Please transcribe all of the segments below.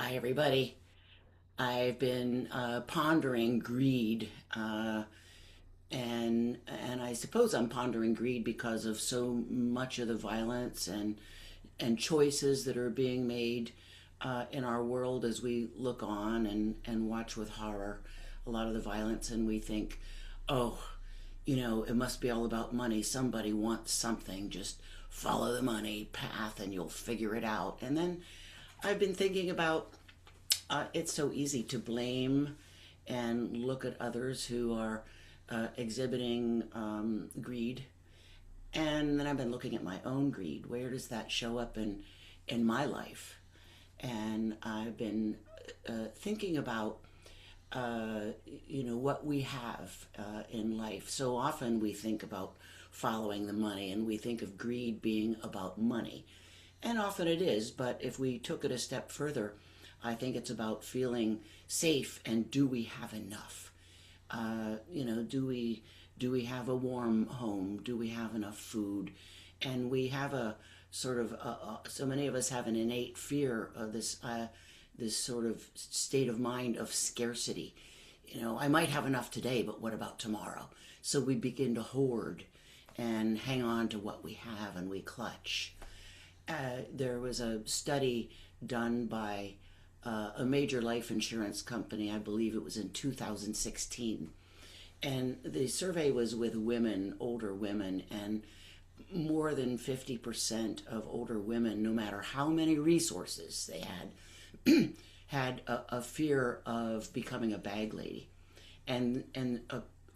Hi, everybody. I've been pondering greed, and I suppose I'm pondering greed because of so much of the violence and choices that are being made in our world as we look on and watch with horror a lot of the violence, and we think, oh, it must be all about money. Somebody wants something. Just follow the money path, and you'll figure it out. And then I've been thinking about it's so easy to blame and look at others who are exhibiting greed. And then I've been looking at my own greed. Where does that show up in my life? And I've been thinking about what we have in life. So often we think about following the money, and we think of greed being about money. And often it is, but if we took it a step further, I think it's about feeling safe, and do we have enough? Do we have a warm home? Do we have enough food? And we have a sort of so many of us have an innate fear of this sort of state of mind of scarcity. I might have enough today, but what about tomorrow? So we begin to hoard and hang on to what we have, and we clutch. There was a study done by a major life insurance company. I believe it was in 2016. And the survey was with women, older women, and more than 50% of older women, no matter how many resources they had, had a fear of becoming a bag lady. And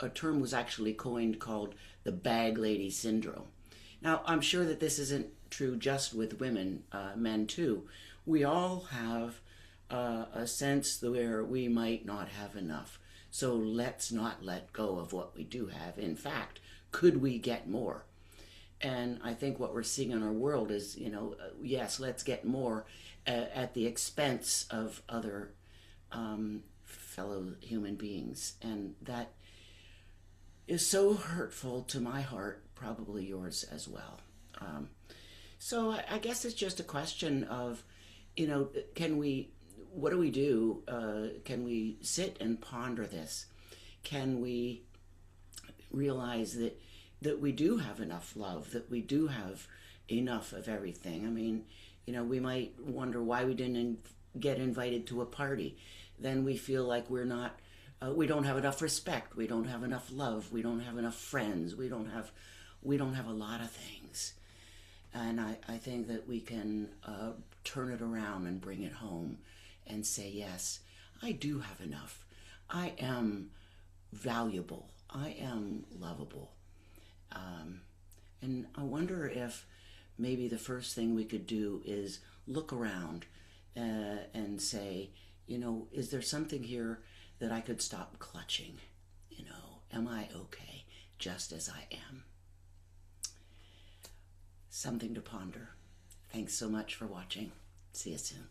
a term was actually coined called the bag lady syndrome. Now, I'm sure that this isn't true just with women, men too. We all have a sense where we might not have enough. So let's not let go of what we do have. In fact, could we get more? And I think what we're seeing in our world is, yes, let's get more at the expense of other fellow human beings. And that is so hurtful to my heart, probably yours as well. So I guess it's just a question of, what do we do? Can we sit and ponder this? Can we realize that we do have enough love, that we do have enough of everything? I mean, we might wonder why we didn't get invited to a party. Then we feel like we don't have enough respect, we don't have enough love, we don't have enough friends, we don't have a lot of things. And I think that we can turn it around and bring it home and say, yes, I do have enough. I am valuable. I am lovable. And I wonder if maybe the first thing we could do is look around and say, is there something here that I could stop clutching? Am I okay just as I am? Something to ponder. Thanks so much for watching. See you soon.